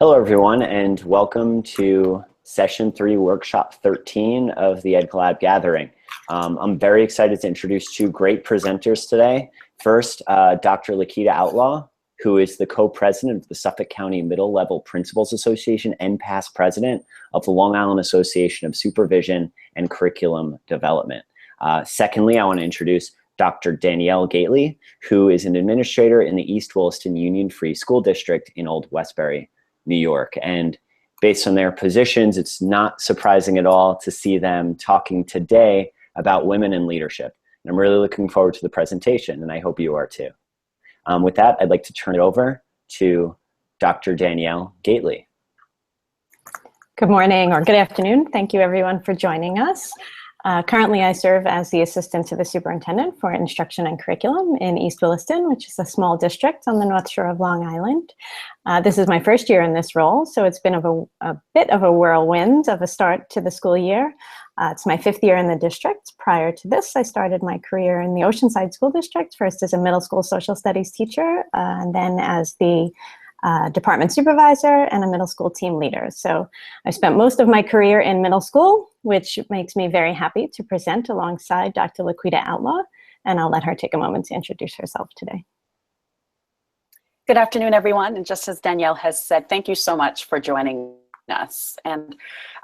Hello, everyone, and welcome to Session 3, Workshop 13 of the EdCollab Gathering. I'm very excited to introduce two great presenters today. First, Dr. LaQuita Outlaw, who is the co-president of the Suffolk County Middle Level Principals Association and past president of the Long Island Association of Supervision and Curriculum Development. Secondly, I want to introduce Dr. Danielle Gately, who is an administrator in the East Williston Union Free School District in Old Westbury, New York. And based on their positions, it's not surprising at all to see them talking today about women in leadership. And I'm really looking forward to the presentation, and I hope you are too. With that, I'd like to turn it over to Dr. Danielle Gately. Good morning or good afternoon. Thank you everyone for joining us. Currently, I serve as the assistant to the superintendent for instruction and curriculum in East Williston, which is a small district on the North Shore of Long Island. This is my first year in this role, so it's been a bit of a whirlwind of a start to the school year. It's my 5th year in the district. Prior to this, I started my career in the Oceanside School District, first as a middle school social studies teacher, and then as the department supervisor and a middle school team leader. So I spent most of my career in middle school, which makes me very happy to present alongside Dr. LaQuita Outlaw, and I'll let her take a moment to introduce herself today. Good afternoon, everyone. And just as Danielle has said, thank you so much for joining us. And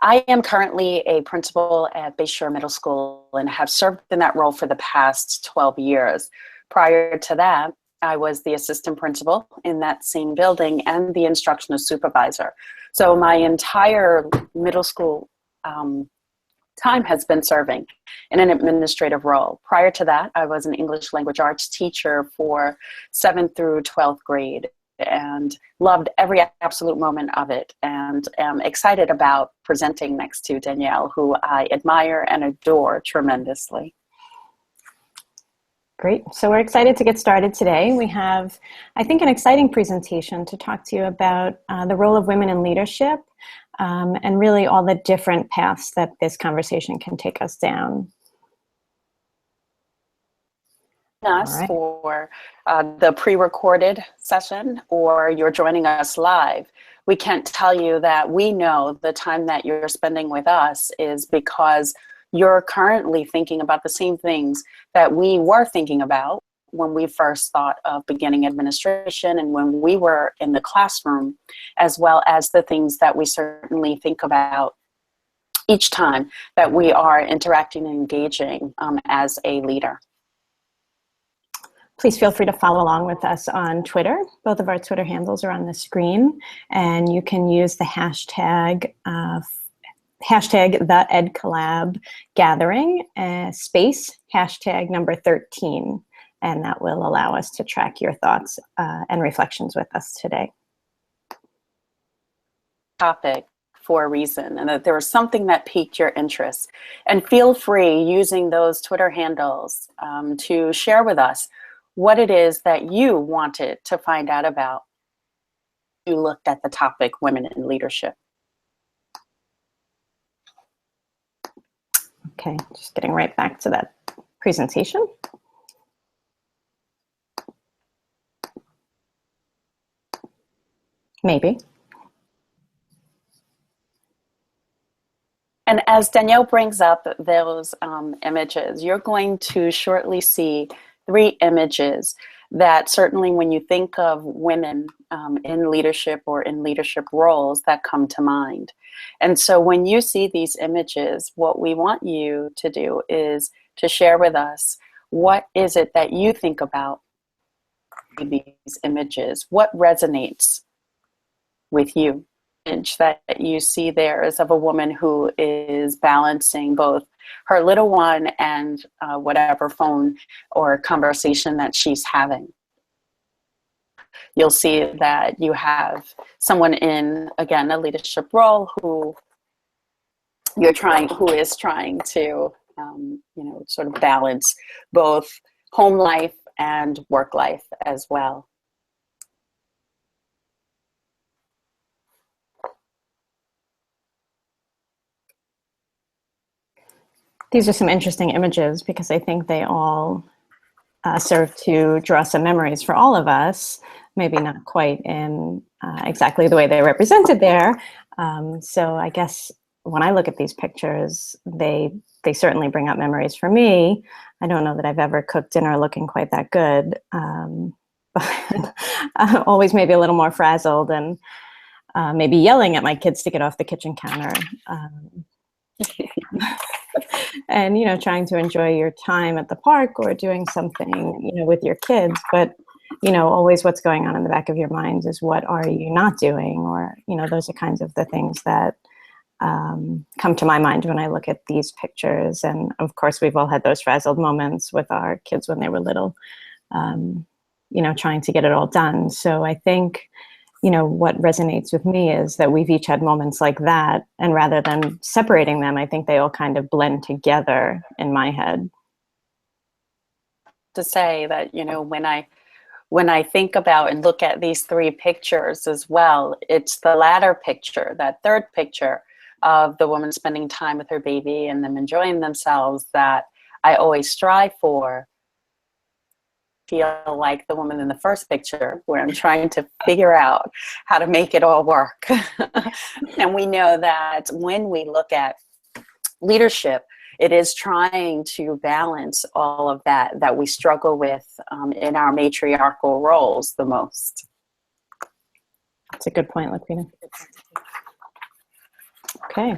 I am currently a principal at Bayshore Middle School and have served in that role for the past 12 years. Prior to that, I was the assistant principal in that same building and the instructional supervisor. So my entire middle school time has been serving in an administrative role. Prior to that, I was an English language arts teacher for 7th through 12th grade and loved every absolute moment of it, and am excited about presenting next to Danielle, who I admire and adore tremendously. Great. So we're excited to get started today. We have, I think, an exciting presentation to talk to you about the role of women in leadership and really all the different paths that this conversation can take us down. Us for the pre-recorded session, or you're joining us live, we can't tell you that we know the time that you're spending with us is because you're currently thinking about the same things that we were thinking about when we first thought of beginning administration and when we were in the classroom, as well as the things that we certainly think about each time that we are interacting and engaging as a leader. Please feel free to follow along with us on Twitter. Both of our Twitter handles are on the screen, and you can use the hashtag the EdCollab Gathering, space hashtag number 13, and that will allow us to track your thoughts and reflections with us today. Topic for a reason, and that there was something that piqued your interest. And feel free using those Twitter handles to share with us what it is that you wanted to find out about. You looked at the topic, women in leadership. Okay, just getting right back to that presentation. Maybe. And as Danielle brings up those images, you're going to shortly see 3 images that certainly when you think of women in leadership or in leadership roles, that come to mind. And so when you see these images, what we want you to do is to share with us, what is it that you think about these images? What resonates with you? The image that you see there is of a woman who is balancing both her little one and whatever phone or conversation that she's having. You'll see that you have someone in, again, a leadership role who is trying to, sort of balance both home life and work life as well. These are some interesting images because I think they all serve to draw some memories for all of us maybe not quite in exactly the way they're represented there. So I guess when I look at these pictures, they certainly bring up memories for me. I don't know that I've ever cooked dinner looking quite that good, but always maybe a little more frazzled and maybe yelling at my kids to get off the kitchen counter. And, you know, trying to enjoy your time at the park or doing something, you know, with your kids. But, you know, always what's going on in the back of your mind is what are you not doing? Or, you know, those are kinds of the things that come to my mind when I look at these pictures. And of course, we've all had those frazzled moments with our kids when they were little, you know, trying to get it all done. So I think, you know, what resonates with me is that we've each had moments like that. And rather than separating them, I think they all kind of blend together in my head. To say that, you know, when I think about and look at these three pictures as well, it's the latter picture, that third picture of the woman spending time with her baby and them enjoying themselves, that I always strive for. Feel like the woman in the first picture where I'm trying to figure out how to make it all work. And we know that when we look at leadership, it is trying to balance all of that we struggle with in our matriarchal roles the most. That's a good point, LaQuita. Okay.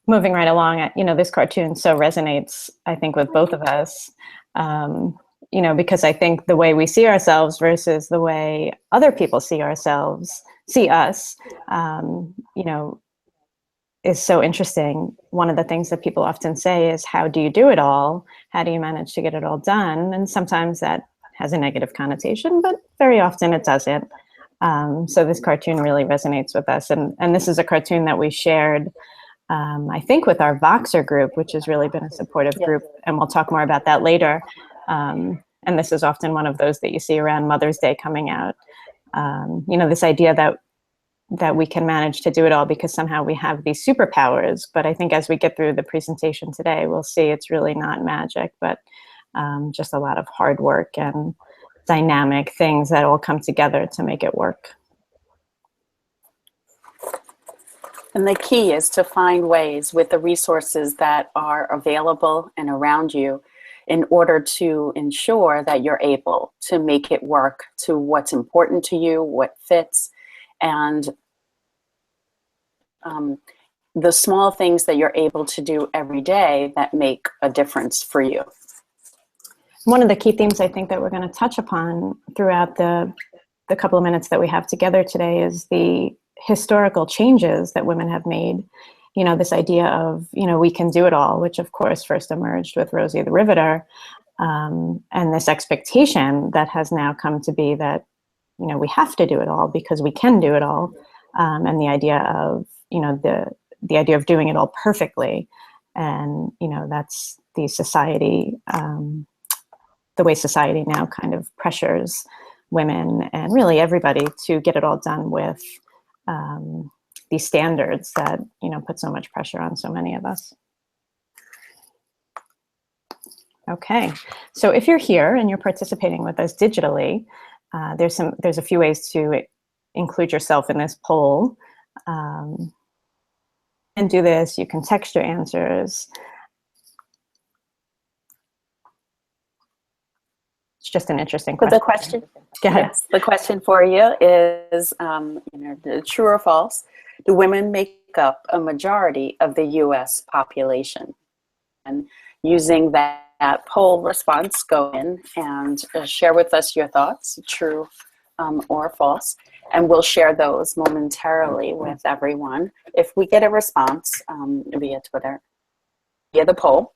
Moving right along, you know, this cartoon so resonates, I think, with both of us, you know, because I think the way we see ourselves versus the way other people see us, you know, is so interesting. One of the things that people often say is, how do you do it all? How do you manage to get it all done? And sometimes that has a negative connotation, but very often it doesn't. So this cartoon really resonates with us. And this is a cartoon that we shared, I think, with our Voxer group, which has really been a supportive group. And we'll talk more about that later. And this is often one of those that you see around Mother's Day coming out. You know, this idea that we can manage to do it all because somehow we have these superpowers. But I think as we get through the presentation today, we'll see it's really not magic, but just a lot of hard work and dynamic things that all come together to make it work. And the key is to find ways with the resources that are available and around you in order to ensure that you're able to make it work to what's important to you, what fits, and the small things that you're able to do every day that make a difference for you. One of the key themes I think that we're going to touch upon throughout the couple of minutes that we have together today is the historical changes that women have made. You know, this idea of, you know, we can do it all, which of course first emerged with Rosie the Riveter, and this expectation that has now come to be that, you know, we have to do it all because we can do it all, and the idea of, you know, the idea of doing it all perfectly, and, you know, that's the society, the way society now kind of pressures women and really everybody to get it all done with these standards that, you know, put so much pressure on so many of us. Okay, so if you're here and you're participating with us digitally, there's a few ways to include yourself in this poll. And do this, you can text your answers. It's just an interesting question. But the question, yes, the question for you is, you know, true or false? Do women make up a majority of the U.S. population? And using that poll response, go in and share with us your thoughts, true or false, and we'll share those momentarily with everyone. If we get a response via Twitter, via the poll,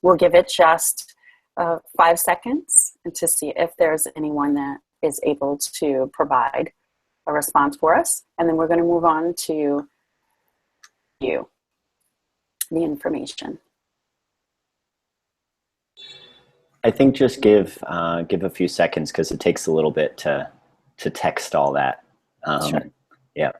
we'll give it just 5 seconds to see if there's anyone that is able to provide a response for us. And then we're going to move on to you, the information. I think just give a few seconds because it takes a little bit to text all that. Sure. Yeah.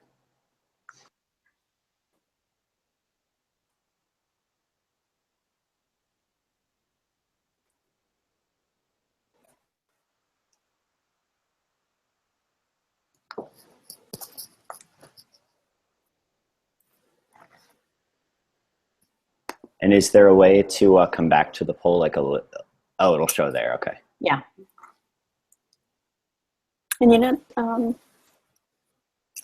And is there a way to come back to the poll? Oh, it'll show there. Okay. Yeah. And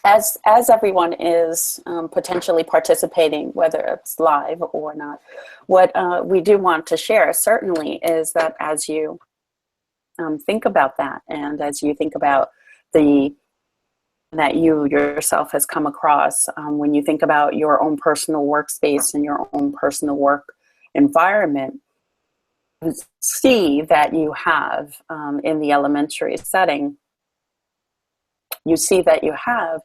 as everyone is potentially participating, whether it's live or not, what we do want to share certainly is that as you think about that, and as you think about that you yourself has come across, when you think about your own personal workspace and your own personal work environment, see that you have in the elementary setting, you see that you have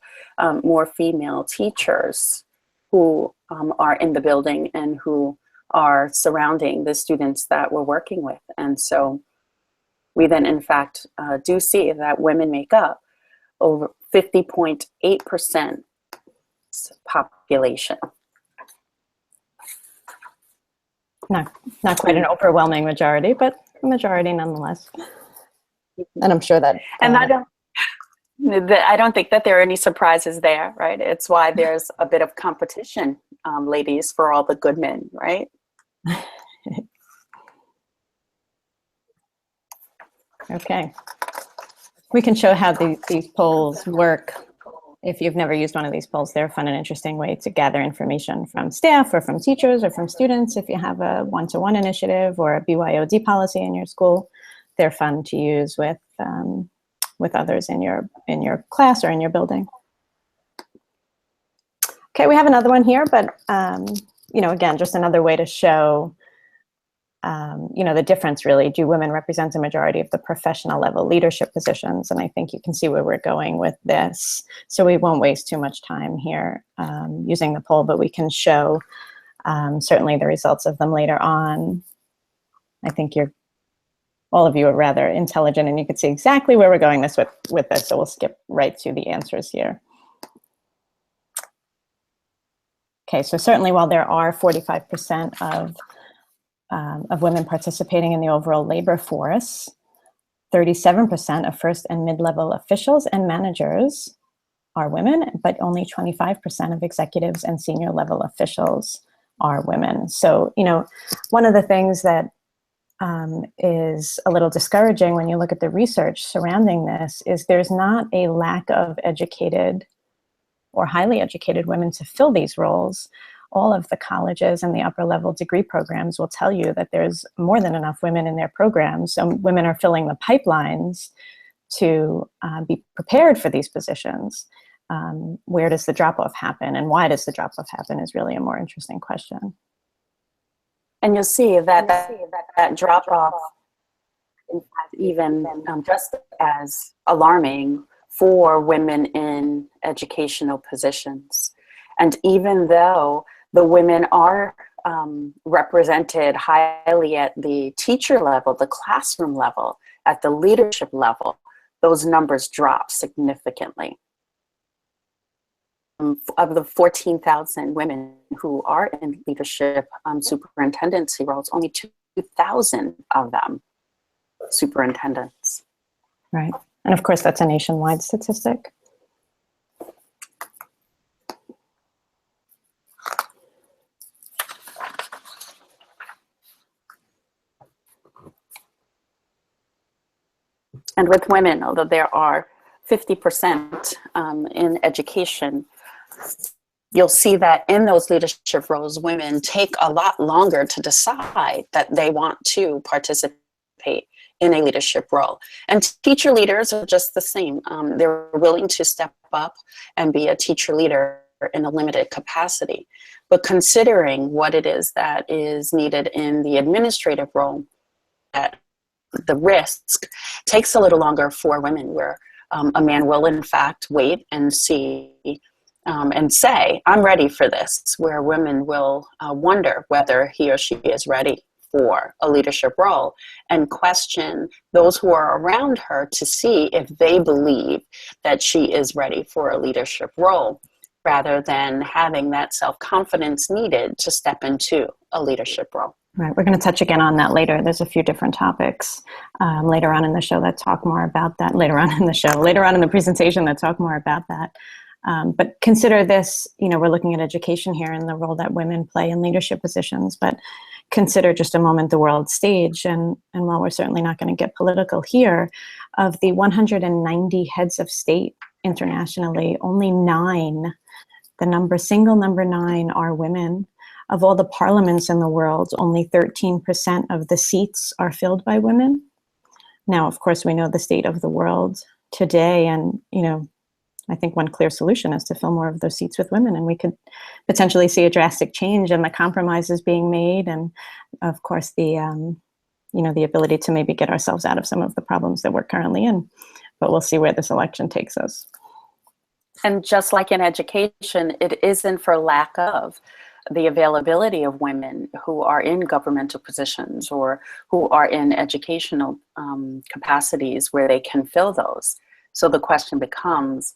more female teachers who are in the building and who are surrounding the students that we're working with. And so we then, in fact, do see that women make up over 50.8% population. Not quite an overwhelming majority, but a majority nonetheless. And I'm sure that... And I don't think that there are any surprises there, right? It's why there's a bit of competition, ladies, for all the good men, right? Okay. We can show how these polls work. If you've never used one of these polls, they're a fun and interesting way to gather information from staff or from teachers or from students. If you have a one-to-one initiative or a BYOD policy in your school, they're fun to use with others in your class or in your building. Okay, we have another one here, but again, just another way to show the difference really. Do women represent a majority of the professional level leadership positions? And I think you can see where we're going with this. So we won't waste too much time here using the poll, but we can show certainly the results of them later on. I think all of you are rather intelligent and you can see exactly where we're going with this. So we'll skip right to the answers here. Okay, so certainly while there are 45% of women participating in the overall labor force, 37% of first and mid-level officials and managers are women, but only 25% of executives and senior level officials are women. So, one of the things that is a little discouraging when you look at the research surrounding this is there's not a lack of educated or highly educated women to fill these roles. All of the colleges and the upper level degree programs will tell you that there's more than enough women in their programs. So women are filling the pipelines to be prepared for these positions. Where does the drop-off happen, and why does the drop-off happen is really a more interesting question. And you'll see that drop-off, in fact, even just as alarming for women in educational positions. And even though the women are represented highly at the teacher level, the classroom level, at the leadership level, those numbers drop significantly. Of the 14,000 women who are in leadership superintendency roles, only 2,000 of them superintendents. Right. And of course, that's a nationwide statistic. And with women, although there are 50% in education, you'll see that in those leadership roles, women take a lot longer to decide that they want to participate in a leadership role. And teacher leaders are just the same. They're willing to step up and be a teacher leader in a limited capacity. But considering what it is that is needed in the administrative role, that the risk takes a little longer for women, where a man will in fact wait and see and say, I'm ready for this, where women will wonder whether he or she is ready for a leadership role and question those who are around her to see if they believe that she is ready for a leadership role, rather than having that self-confidence needed to step into a leadership role. Right, we're going to touch again on that later. There's a few different topics later on in the show that talk more about that. Later on in the presentation that talk more about that. But consider this, we're looking at education here and the role that women play in leadership positions, but consider just a moment the world stage. And while we're certainly not going to get political here, of the 190 heads of state internationally, only 9, single number 9 are women. Of all the parliaments in the world, only 13% of the seats are filled by women. Now, of course, we know the state of the world today, and, I think one clear solution is to fill more of those seats with women, and we could potentially see a drastic change in the compromises being made, and of course the the ability to maybe get ourselves out of some of the problems that we're currently in. But we'll see where this election takes us. And just like in education, it isn't for lack of the availability of women who are in governmental positions or who are in educational capacities where they can fill those. So the question becomes,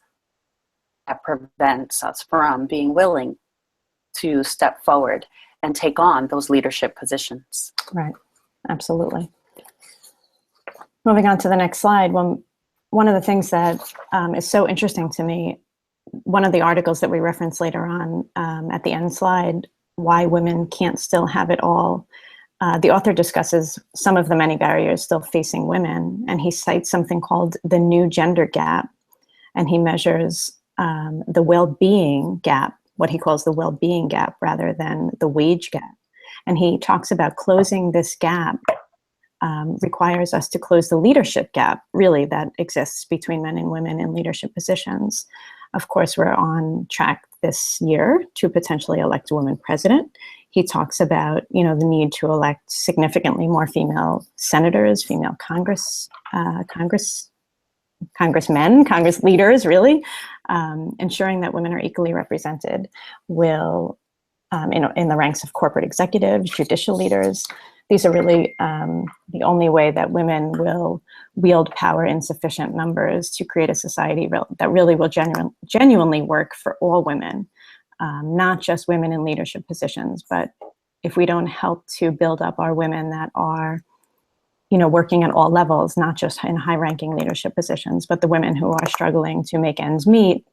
that prevents us from being willing to step forward and take on those leadership positions. Right, absolutely. Moving on to the next slide, one of the things that is so interesting to me, one of the articles that we reference later on at the end slide, Why Women Can't Still Have It All, the author discusses some of the many barriers still facing women, and he cites something called the new gender gap, and he measures the well-being gap, what he calls the well-being gap rather than the wage gap. And he talks about closing this gap requires us to close the leadership gap, really, that exists between men and women in leadership positions. Of course, we're on track this year to potentially elect a woman president. He talks about, the need to elect significantly more female senators, female congressmen, Congress leaders, really, ensuring that women are equally represented will, in the ranks of corporate executives, judicial leaders. These are really the only way that women will wield power in sufficient numbers to create a society that really will genuinely work for all women, not just women in leadership positions. But if we don't help to build up our women that are working at all levels, not just in high-ranking leadership positions, but the women who are struggling to make ends meet,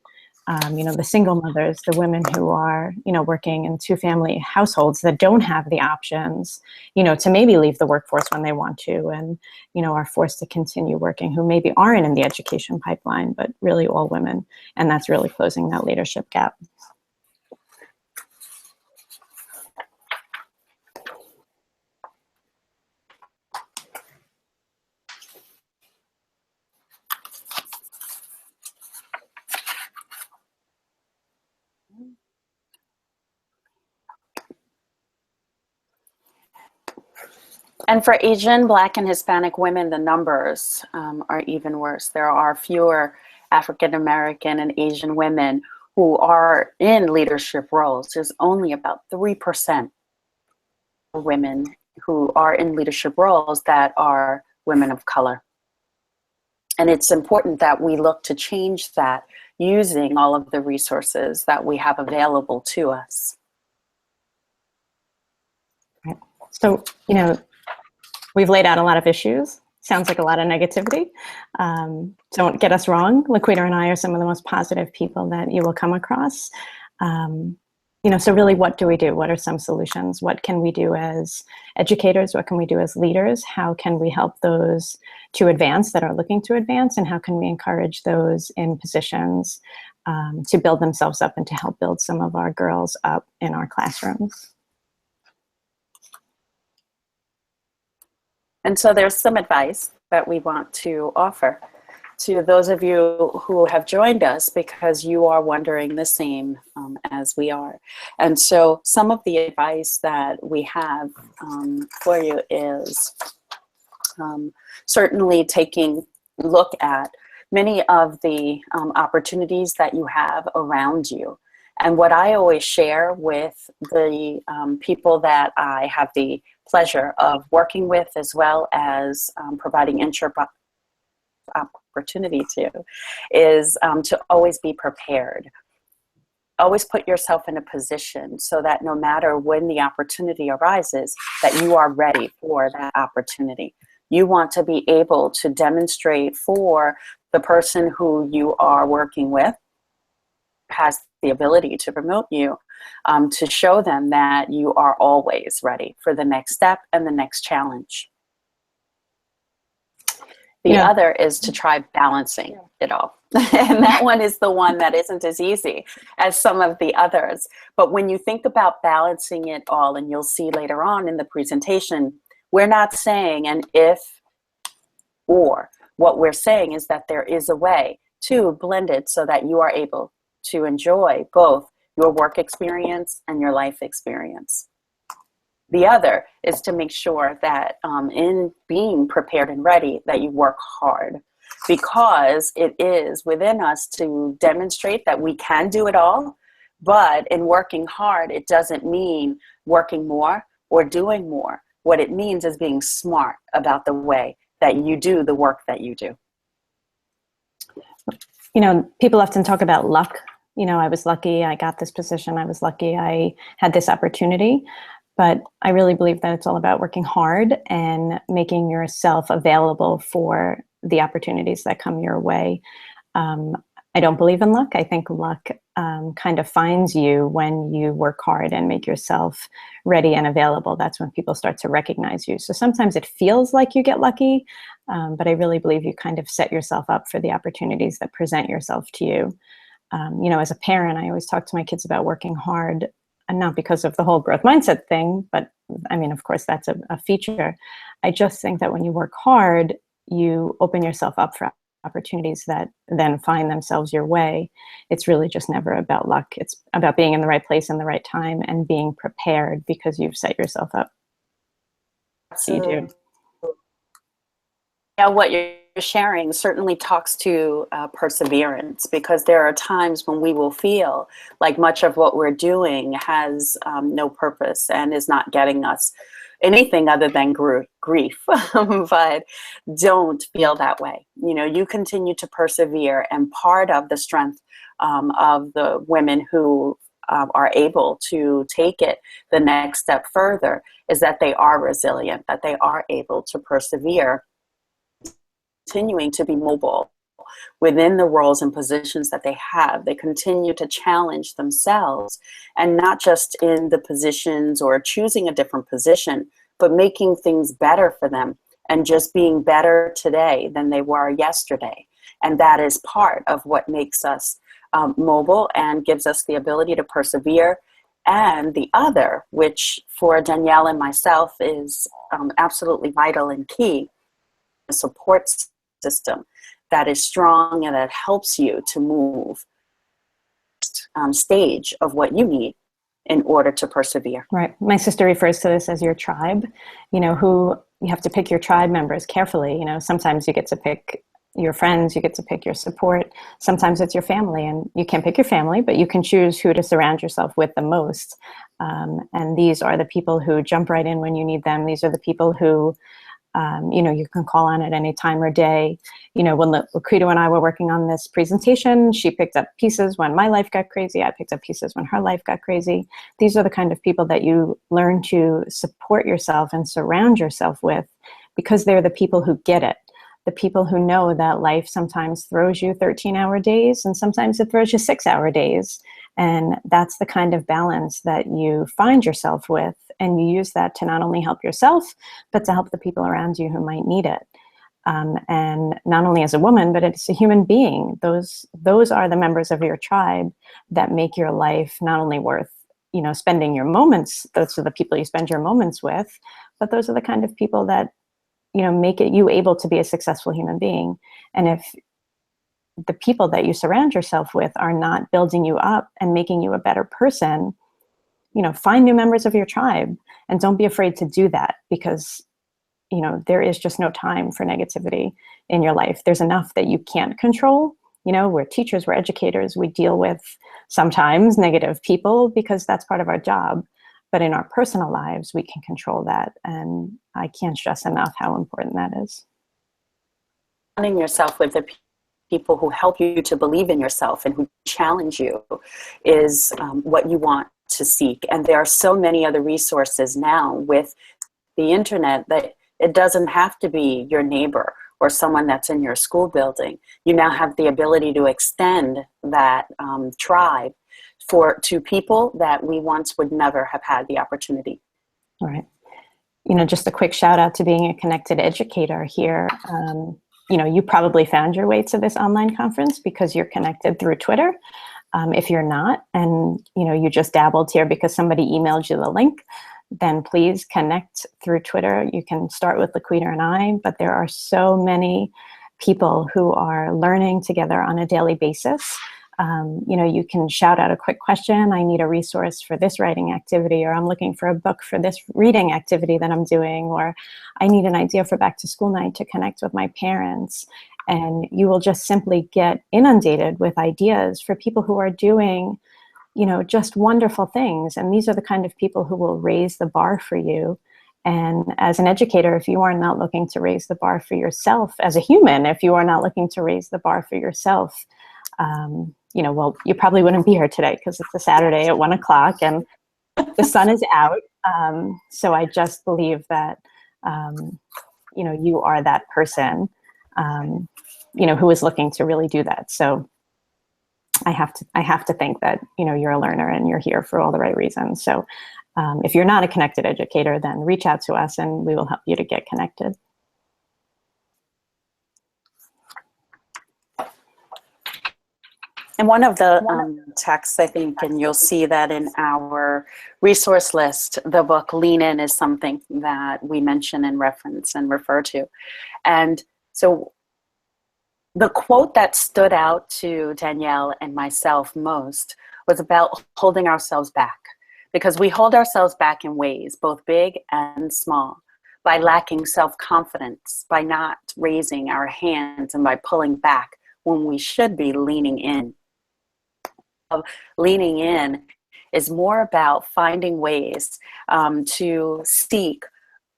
the single mothers, the women who are, working in 2-family households that don't have the options, to maybe leave the workforce when they want to, and, are forced to continue working, who maybe aren't in the education pipeline, but really all women. And that's really closing that leadership gap. And for Asian, Black, and Hispanic women, the numbers are even worse. There are fewer African American and Asian women who are in leadership roles. There's only about 3% of women who are in leadership roles that are women of color. And it's important that we look to change that using all of the resources that we have available to us. Right. So, we've laid out a lot of issues. Sounds like a lot of negativity. Don't get us wrong. LaQuita and I are some of the most positive people that you will come across. So really, what do we do? What are some solutions? What can we do as educators? What can we do as leaders? How can we help those to advance that are looking to advance? And how can we encourage those in positions to build themselves up and to help build some of our girls up in our classrooms? And so there's some advice that we want to offer to those of you who have joined us because you are wondering the same as we are. And so some of the advice that we have for you is certainly taking a look at many of the opportunities that you have around you. And what I always share with the people that I have the pleasure of working with, as well as providing internship opportunity to, is to always be prepared. Always put yourself in a position so that no matter when the opportunity arises, that you are ready for that opportunity. You want to be able to demonstrate for the person who you are working with has the ability to promote you, to show them that you are always ready for the next step and the next challenge. The other is to try balancing it all. And that one is the one that isn't as easy as some of the others. But when you think about balancing it all, and you'll see later on in the presentation, we're not saying an if or. What we're saying is that there is a way to blend it so that you are able to enjoy both your work experience and your life experience. The other is to make sure that in being prepared and ready, that you work hard, because it is within us to demonstrate that we can do it all. But in working hard, it doesn't mean working more or doing more. What it means is being smart about the way that you do the work that you do. You know, people often talk about luck. You know, I was lucky I got this position. I was lucky I had this opportunity. But I really believe that it's all about working hard and making yourself available for the opportunities that come your way. I don't believe in luck. I think luck kind of finds you when you work hard and make yourself ready and available. That's when people start to recognize you. So sometimes it feels like you get lucky, but I really believe you kind of set yourself up for the opportunities that present yourself to you. You know, as a parent, I always talk to my kids about working hard, and not because of the whole growth mindset thing, but I mean, of course, that's a feature. I just think that when you work hard, you open yourself up for opportunities that then find themselves your way. It's really just never about luck. It's about being in the right place in the right time and being prepared because you've set yourself up. So you do. Yeah, what you're sharing certainly talks to perseverance, because there are times when we will feel like much of what we're doing has no purpose and is not getting us anything other than grief. But don't feel that way. You know, you continue to persevere, and part of the strength of the women who are able to take it the next step further is that they are resilient, that they are able to persevere, continuing to be mobile within the roles and positions that they have. They continue to challenge themselves, and not just in the positions or choosing a different position, but making things better for them and just being better today than they were yesterday. And that is part of what makes us mobile and gives us the ability to persevere. And the other, which for Danielle and myself is absolutely vital and key, a support system that is strong and that helps you to move stage of what you need in order to persevere. Right. My sister refers to this as your tribe. You know, who you have to pick your tribe members carefully. You know, sometimes you get to pick your friends, you get to pick your support. Sometimes it's your family, and you can't pick your family, but you can choose who to surround yourself with the most. And these are the people who jump right in when you need them. These are the people who you know, you can call on at any time or day. You know, when LaQuita and I were working on this presentation, she picked up pieces when my life got crazy. I picked up pieces when her life got crazy. These are the kind of people that you learn to support yourself and surround yourself with, because they're the people who get it. The people who know that life sometimes throws you 13-hour days and sometimes it throws you 6-hour days. And that's the kind of balance that you find yourself with. And you use that to not only help yourself, but to help the people around you who might need it. And not only as a woman, but as a human being. Those are the members of your tribe that make your life not only worth, you know, spending your moments. Those are the people you spend your moments with, but those are the kind of people that, you know, make it you able to be a successful human being. And if the people that you surround yourself with are not building you up and making you a better person, you know, find new members of your tribe, and don't be afraid to do that, because, you know, there is just no time for negativity in your life. There's enough that you can't control. You know, we're teachers, we're educators, we deal with sometimes negative people because that's part of our job. But in our personal lives, we can control that. And I can't stress enough how important that is. Surrounding yourself with the people who help you to believe in yourself and who challenge you is what you want to seek. And there are so many other resources now with the internet that it doesn't have to be your neighbor or someone that's in your school building, you now have the ability to extend that tribe to people that we once would never have had the opportunity. All right. You know, just a quick shout out to being a connected educator here. You know, you probably found your way to this online conference because you're connected through Twitter. If you're not, and you know, you just dabbled here because somebody emailed you the link, then please connect through Twitter. You can start with LaQuita and I, but there are so many people who are learning together on a daily basis. You know, you can shout out a quick question. I need a resource for this writing activity, or I'm looking for a book for this reading activity that I'm doing, or I need an idea for back to school night to connect with my parents. And you will just simply get inundated with ideas for people who are doing, you know, just wonderful things. And these are the kind of people who will raise the bar for you. And as an educator, if you are not looking to raise the bar for yourself as a human, if you are not looking to raise the bar for yourself, you know, well, you probably wouldn't be here today because it's a Saturday at 1 o'clock and the sun is out. So I just believe that, you know, you are that person, you know, who is looking to really do that. So I have to think that, you know, you're a learner and you're here for all the right reasons. So if you're not a connected educator, then reach out to us and we will help you to get connected. And one of the texts, I think, and you'll see that in our resource list, the book Lean In is something that we mention and reference and refer to. And so the quote that stood out to Danielle and myself most was about holding ourselves back, because we hold ourselves back in ways, both big and small, by lacking self-confidence, by not raising our hands, and by pulling back when we should be leaning in. Leaning in is more about finding ways to seek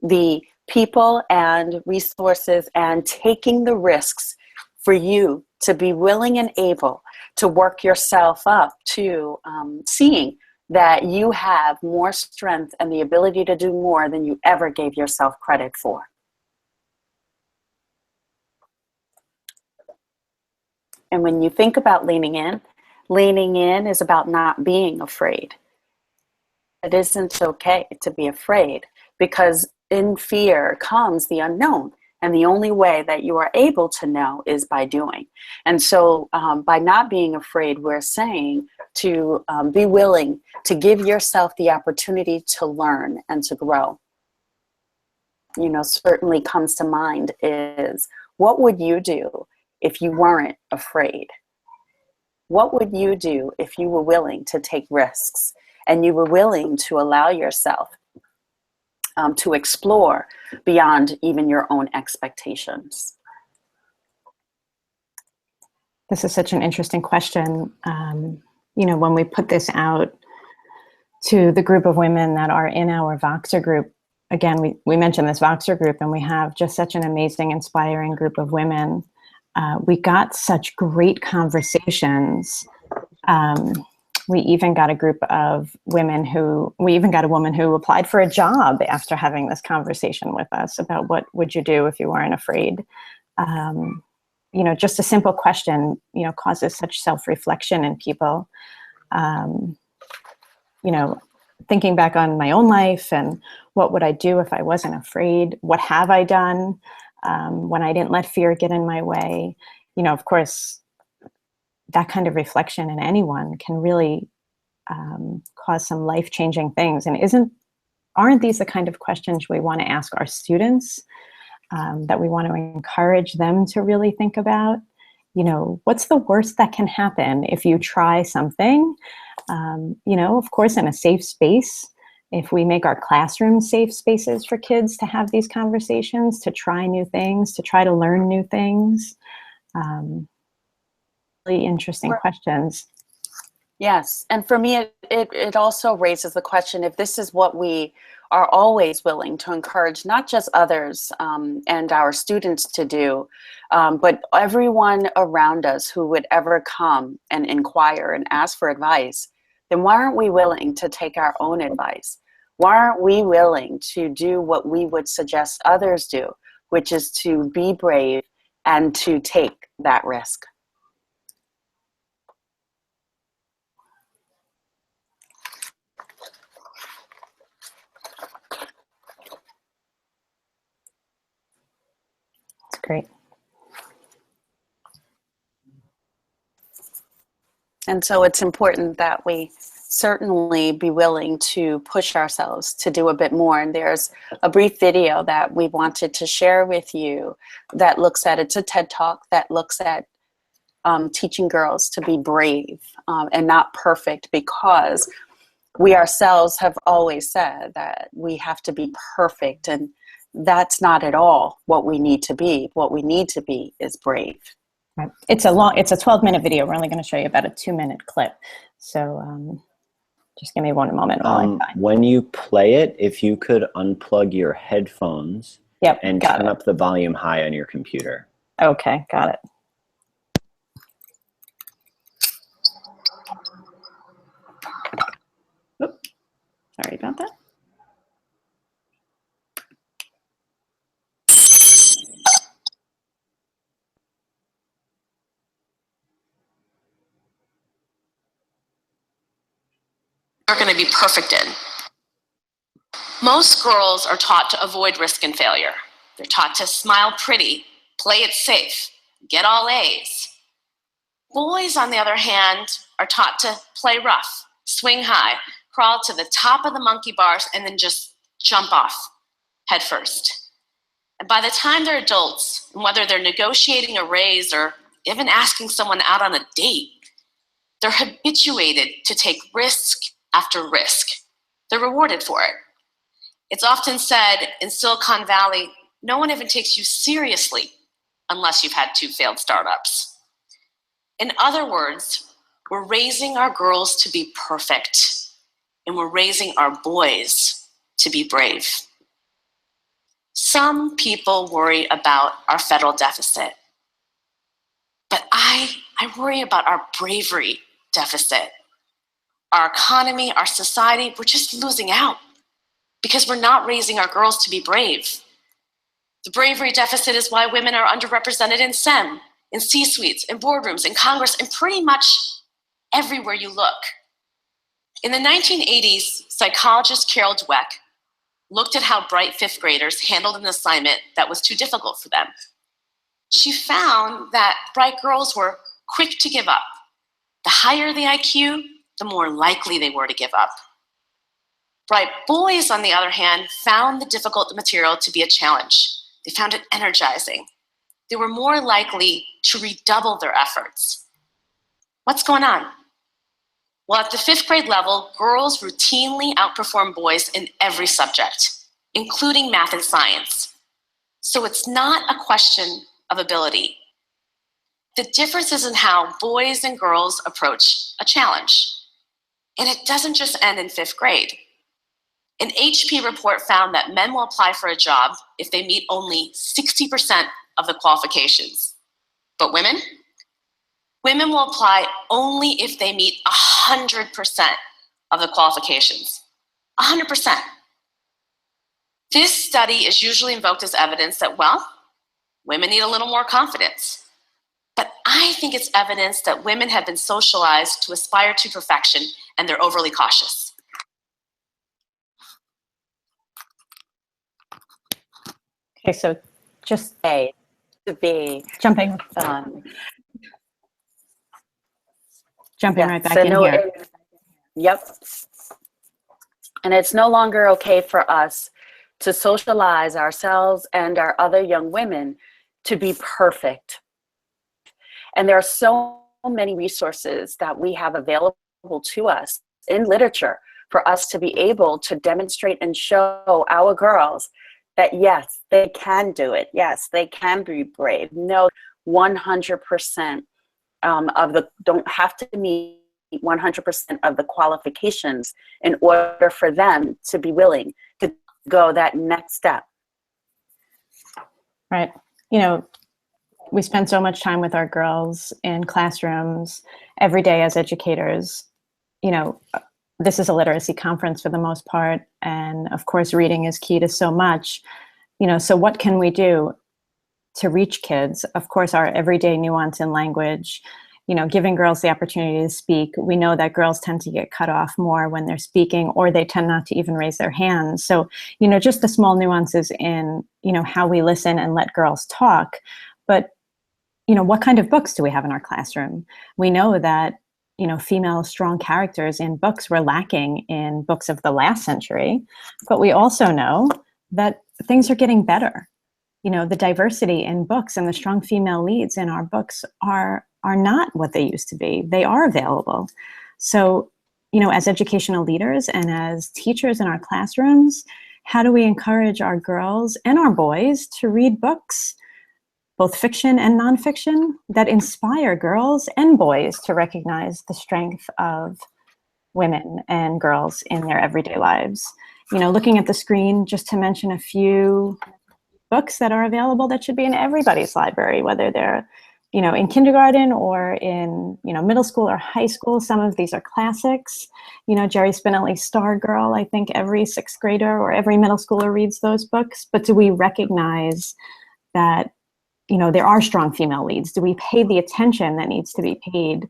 the people and resources and taking the risks for you to be willing and able to work yourself up to seeing that you have more strength and the ability to do more than you ever gave yourself credit for. And when you think about leaning in is about not being afraid. It isn't okay to be afraid, because in fear comes the unknown. And the only way that you are able to know is by doing. And so by not being afraid, we're saying to be willing to give yourself the opportunity to learn and to grow. You know, certainly comes to mind is, what would you do if you weren't afraid? What would you do if you were willing to take risks and you were willing to allow yourself to explore beyond even your own expectations? This is such an interesting question. You know, when we put this out to the group of women that are in our Voxer group, again, we mentioned this Voxer group, and we have just such an amazing, inspiring group of women. We got such great conversations. We even got a group of women we even got a woman who applied for a job after having this conversation with us about what would you do if you weren't afraid. You know, just a simple question, you know, causes such self-reflection in people. You know, thinking back on my own life and what would I do if I wasn't afraid? What have I done when I didn't let fear get in my way? You know, of course, that kind of reflection in anyone can really cause some life-changing things. And aren't these the kind of questions we want to ask our students, that we want to encourage them to really think about? You know, what's the worst that can happen if you try something? You know, of course, in a safe space, if we make our classrooms safe spaces for kids to have these conversations, to try new things, to try to learn new things. Really interesting questions. Yes, and for me, it also raises the question, if this is what we are always willing to encourage, not just others and our students to do, but everyone around us who would ever come and inquire and ask for advice, then why aren't we willing to take our own advice? Why aren't we willing to do what we would suggest others do? which is to be brave and to take that risk. That's great. And so it's important that we certainly be willing to push ourselves to do a bit more. And there's a brief video that we wanted to share with you that looks at, it's a TED Talk that looks at teaching girls to be brave and not perfect, because we ourselves have always said that we have to be perfect, and that's not at all what we need to be. What we need to be is brave. Right. It's a 12-minute video. We're only going to show you about a 2-minute clip. So just give me one moment while I find. When you play it, if you could unplug your headphones and turn up the volume high on your computer. Okay, got it. Oops. Sorry about that. Are going to be perfect in. Most girls are taught to avoid risk and failure. They're taught to smile pretty, play it safe, get all A's. Boys, on the other hand, are taught to play rough, swing high, crawl to the top of the monkey bars, and then just jump off head first. And by the time they're adults, and whether they're negotiating a raise or even asking someone out on a date, they're habituated to take risk after risk. They're rewarded for it. It's often said in Silicon Valley, no one even takes you seriously unless you've had 2 failed startups. In other words, we're raising our girls to be perfect, and we're raising our boys to be brave. Some people worry about our federal deficit, but I worry about our bravery deficit. Our economy, our society, we're just losing out because we're not raising our girls to be brave. The bravery deficit is why women are underrepresented in STEM, in C-suites, in boardrooms, in Congress, and pretty much everywhere you look. In the 1980s, psychologist Carol Dweck looked at how bright 5th graders handled an assignment that was too difficult for them. She found that bright girls were quick to give up. The higher the IQ, the more likely they were to give up. Bright boys, on the other hand, found the difficult material to be a challenge. They found it energizing. They were more likely to redouble their efforts. What's going on? Well, at the 5th grade level, girls routinely outperform boys in every subject, including math and science. So it's not a question of ability. The difference is in how boys and girls approach a challenge. And it doesn't just end in 5th grade. An HP report found that men will apply for a job if they meet only 60% of the qualifications. But women? Women will apply only if they meet 100% of the qualifications. 100%. This study is usually invoked as evidence that, well, women need a little more confidence. But I think it's evidence that women have been socialized to aspire to perfection, and they're overly cautious. Okay, so just to be jumping right back in here. Yep. And it's no longer okay for us to socialize ourselves and our other young women to be perfect. And there are so many resources that we have available to us in literature for us to be able to demonstrate and show our girls that yes, they can do it. Yes, they can be brave. No, 100% don't have to meet 100% of the qualifications in order for them to be willing to go that next step. Right. You know, we spend so much time with our girls in classrooms every day as educators. You know, this is a literacy conference for the most part. And of course, reading is key to so much. So what can we do to reach kids? Of course, our everyday nuance in language, giving girls the opportunity to speak. We know that girls tend to get cut off more when they're speaking, or they tend not to even raise their hands. So, just the small nuances in, how we listen and let girls talk. But, what kind of books do we have in our classroom? We know that, female strong characters in books were lacking in books of the last century, but we also know that things are getting better. The diversity in books and the strong female leads in our books are not what they used to be. They are available. So, as educational leaders and as teachers in our classrooms, how do we encourage our girls and our boys to read books, both fiction and nonfiction, that inspire girls and boys to recognize the strength of women and girls in their everyday lives? Looking at the screen, just to mention a few books that are available that should be in everybody's library, whether they're, in kindergarten or in, middle school or high school. Some of these are classics. Jerry Spinelli's Stargirl, I think every sixth grader or every middle schooler reads those books. But do we recognize that, there are strong female leads? Do we pay the attention that needs to be paid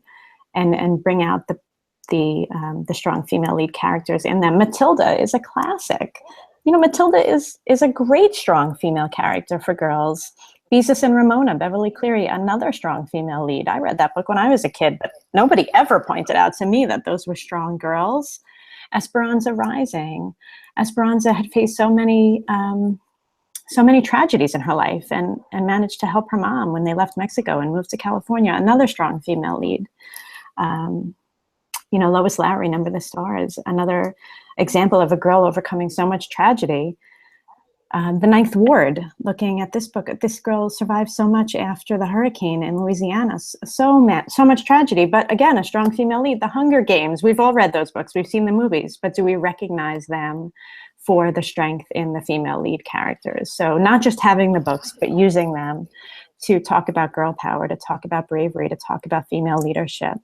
and bring out the strong female lead characters in them? Matilda is a classic. Matilda is a great strong female character for girls. Beezus and Ramona, Beverly Cleary, another strong female lead. I read that book when I was a kid, but nobody ever pointed out to me that those were strong girls. Esperanza Rising. Esperanza had faced so many tragedies in her life and managed to help her mom when they left Mexico and moved to California. Another strong female lead. Lois Lowry, Number the Stars, another example of a girl overcoming so much tragedy. The Ninth Ward, looking at this book, this girl survived so much after the hurricane in Louisiana, so much tragedy, but again, a strong female lead. The Hunger Games, we've all read those books, we've seen the movies, but do we recognize them for the strength in the female lead characters? So not just having the books, but using them to talk about girl power, to talk about bravery, to talk about female leadership.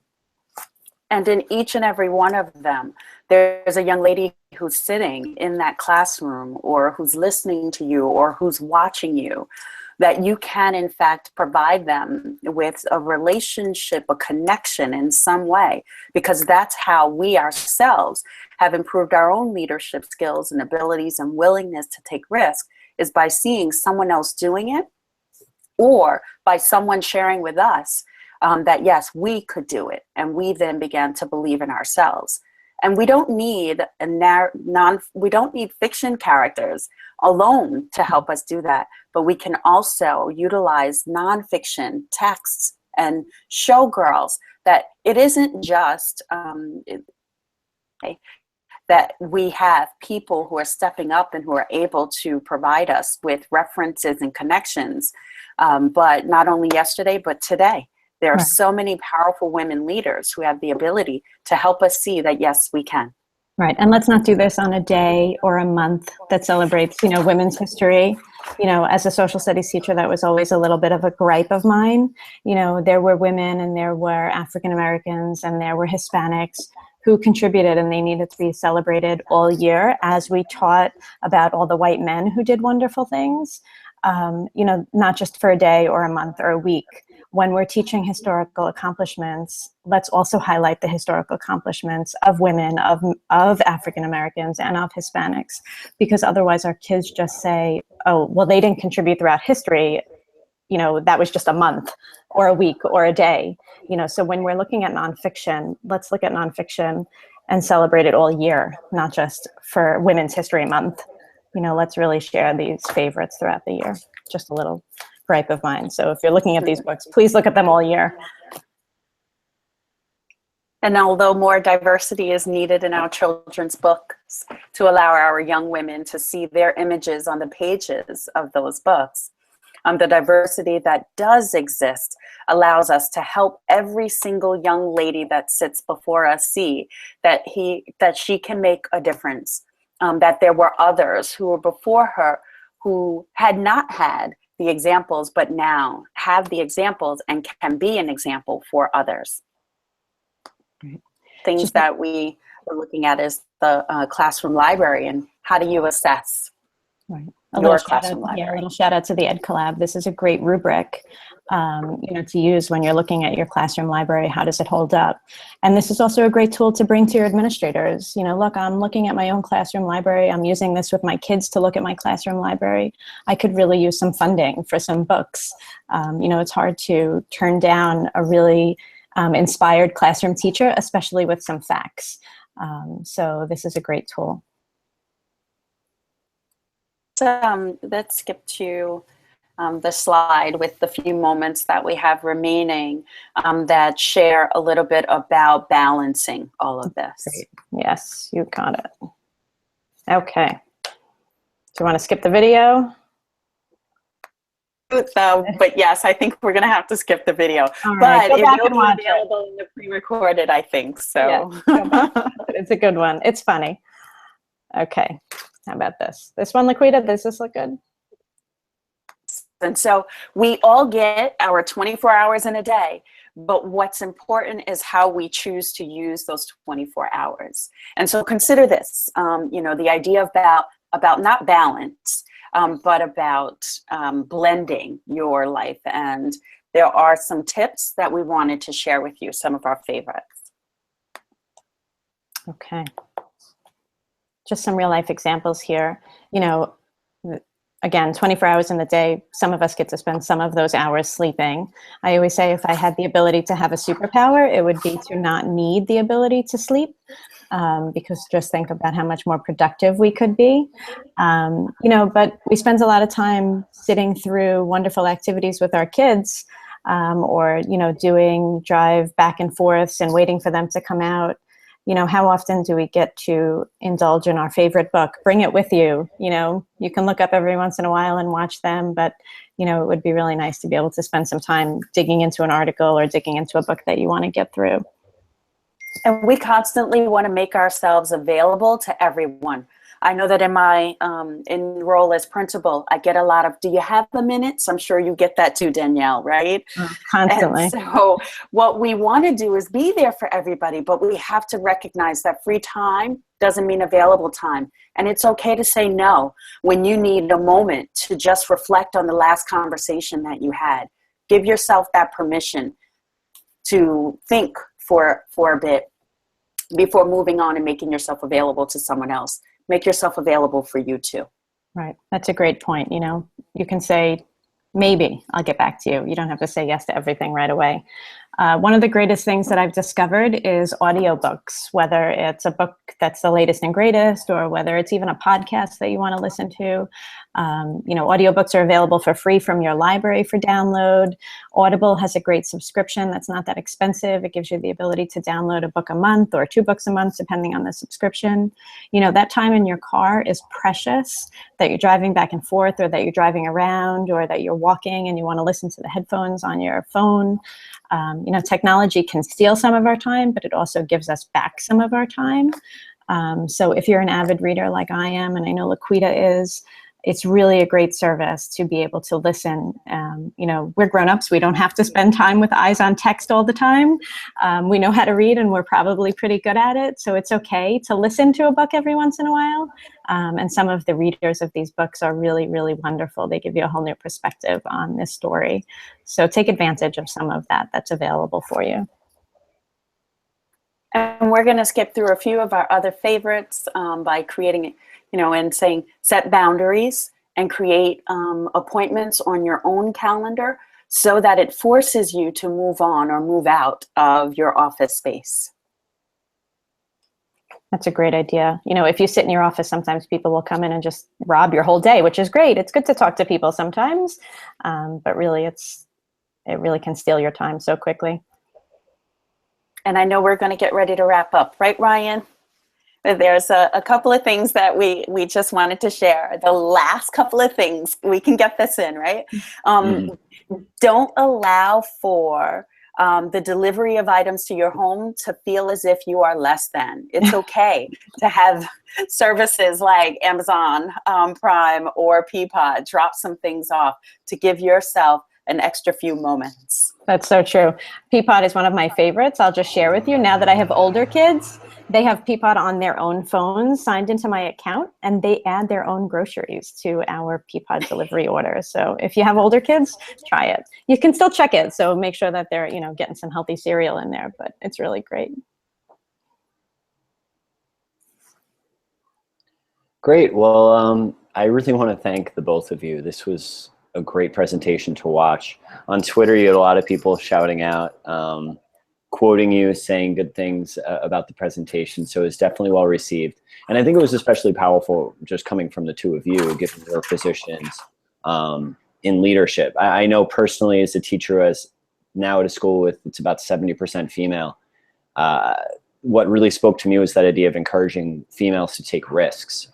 And in each and every one of them, there's a young lady who's sitting in that classroom, or who's listening to you, or who's watching you, that you can in fact provide them with a relationship, a connection in some way, because that's how we ourselves have improved our own leadership skills and abilities and willingness to take risk, is by seeing someone else doing it, or by someone sharing with us that yes, we could do it, and we then began to believe in ourselves. And we don't need we don't need fiction characters alone to help us do that, but we can also utilize nonfiction texts and show girls that it isn't just that we have people who are stepping up and who are able to provide us with references and connections, but not only yesterday, but today. There are so many powerful women leaders who have the ability to help us see that, yes, we can. Right. And let's not do this on a day or a month that celebrates, women's history. As a social studies teacher, that was always a little bit of a gripe of mine. There were women and there were African Americans and there were Hispanics who contributed, and they needed to be celebrated all year, as we taught about all the white men who did wonderful things, not just for a day or a month or a week. When we're teaching historical accomplishments, let's also highlight the historical accomplishments of women, of African Americans, and of Hispanics, because otherwise our kids just say, oh, well, they didn't contribute throughout history. That was just a month or a week or a day. So when we're looking at nonfiction, let's look at nonfiction and celebrate it all year, not just for Women's History Month. Let's really share these favorites throughout the year. Just a little gripe of mine. So if you're looking at these books, please look at them all year. And although more diversity is needed in our children's books to allow our young women to see their images on the pages of those books, the diversity that does exist allows us to help every single young lady that sits before us see that she can make a difference, that there were others who were before her who had not had the examples, but now have the examples and can be an example for others. Right. Things that we are looking at is the classroom library, and how do you assess? Right. your classroom Yeah, a library. little shout out to the EdCollab. This is a great rubric, to use when you're looking at your classroom library. How does it hold up? And this is also a great tool to bring to your administrators. Look, I'm looking at my own classroom library. I'm using this with my kids to look at my classroom library. I could really use some funding for some books. It's hard to turn down a really inspired classroom teacher, especially with some facts. So this is a great tool. Let's skip to the slide with the few moments that we have remaining that share a little bit about balancing all of this. Great. Yes, you got it. Okay. Do you want to skip the video? But yes, I think we're going to have to skip the video. All right, but it back will and be watch available in the pre-recorded, I think. So yeah, it's a good one. It's funny. Okay. How about this? This one, LaQuita, does this look good? And so we all get our 24 hours in a day, but what's important is how we choose to use those 24 hours. And so consider this, the idea about not balance, but about blending your life. And there are some tips that we wanted to share with you, some of our favorites. Okay. Just some real life examples here. Again, 24 hours in the day, some of us get to spend some of those hours sleeping. I always say if I had the ability to have a superpower, it would be to not need the ability to sleep, because just think about how much more productive we could be. But we spend a lot of time sitting through wonderful activities with our kids, or, doing drive back and forths and waiting for them to come out. How often do we get to indulge in our favorite book? Bring it with you. You can look up every once in a while and watch them, but, it would be really nice to be able to spend some time digging into an article or digging into a book that you want to get through. And we constantly want to make ourselves available to everyone. I know that in my role as principal, I get a lot of, do you have a minute? So I'm sure you get that too, Danielle, right? Constantly. And so what we want to do is be there for everybody, but we have to recognize that free time doesn't mean available time. And it's okay to say no when you need a moment to just reflect on the last conversation that you had. Give yourself that permission to think for a bit before moving on and making yourself available to someone else. Make yourself available for you too. Right. That's a great point. You can say, maybe I'll get back to you. You don't have to say yes to everything right away. One of the greatest things that I've discovered is audiobooks, whether it's a book that's the latest and greatest, or whether it's even a podcast that you want to listen to. Audiobooks are available for free from your library for download. Audible has a great subscription that's not that expensive. It gives you the ability to download a book a month or 2 books a month, depending on the subscription. That time in your car is precious, that you're driving back and forth, or that you're driving around, or that you're walking and you want to listen to the headphones on your phone. Technology can steal some of our time, but it also gives us back some of our time. So if you're an avid reader like I am, and I know LaQuita is, it's really a great service to be able to listen. We're grown-ups. We don't have to spend time with eyes on text all the time. We know how to read, and we're probably pretty good at it. So it's okay to listen to a book every once in a while. And some of the readers of these books are really, really wonderful. They give you a whole new perspective on this story. So take advantage of some of that that's available for you. And we're going to skip through a few of our other favorites by creating, and saying set boundaries and create appointments on your own calendar so that it forces you to move on or move out of your office space. That's a great idea. If you sit in your office, sometimes people will come in and just rob your whole day, which is great. It's good to talk to people sometimes, but really it really can steal your time so quickly. And I know we're going to get ready to wrap up, right, Ryan? There's a couple of things that we just wanted to share. The last couple of things, we can get this in, right? Don't allow for the delivery of items to your home to feel as if you are less than. It's okay to have services like Amazon Prime or Peapod drop some things off to give yourself an extra few moments. That's so true. Peapod is one of my favorites. I'll just share with you, now that I have older kids, they have Peapod on their own phones signed into my account, and they add their own groceries to our Peapod delivery orders. So if you have older kids, try it. You can still check it, so make sure that they're, you know, getting some healthy cereal in there, but it's really great. Great. Well, I really want to thank the both of you. This was a great presentation to watch. On Twitter, you had a lot of people shouting out, quoting you, saying good things about the presentation. So it was definitely well received. And I think it was especially powerful just coming from the two of you, given your positions in leadership. I know personally as a teacher, as now at a school with, it's about 70% female, what really spoke to me was that idea of encouraging females to take risks.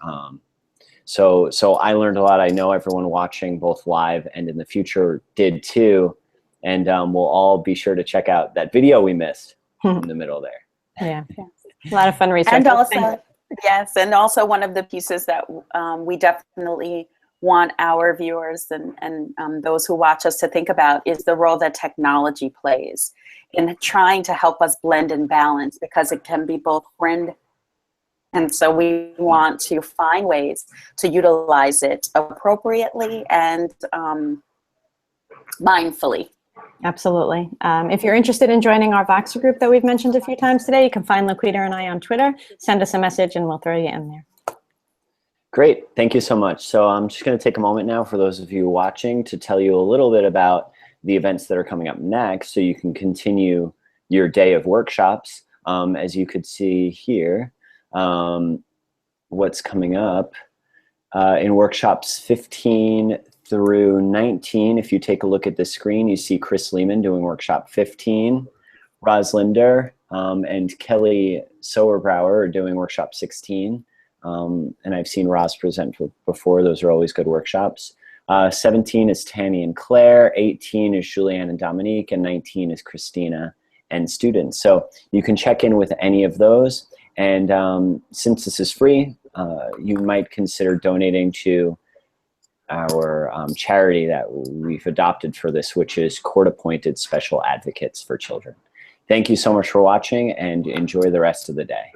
So I learned a lot. I know everyone watching both live and in the future did too. And we'll all be sure to check out that video we missed in the middle there. Yeah, a lot of fun research. And also, yes, and also one of the pieces that we definitely want our viewers and those who watch us to think about is the role that technology plays in trying to help us blend and balance, because it can be both friend. And so we want to find ways to utilize it appropriately and mindfully. Absolutely. If you're interested in joining our Voxer group that we've mentioned a few times today, you can find LaQuita and I on Twitter. Send us a message and we'll throw you in there. Great. Thank you so much. So I'm just going to take a moment now for those of you watching to tell you a little bit about the events that are coming up next so you can continue your day of workshops. As you could see here, what's coming up in workshops 15 through 19. If you take a look at the screen, you see Chris Lehman doing workshop 15, Roslinder and Kelly Sowerbrower are doing workshop 16. And I've seen Roz present before. Those are always good workshops. 17 is Tanny and Claire, 18 is Julianne and Dominique, and 19 is Christina and students. So you can check in with any of those. And since this is free, you might consider donating to our charity that we've adopted for this, which is Court-Appointed Special Advocates for Children. Thank you so much for watching and enjoy the rest of the day.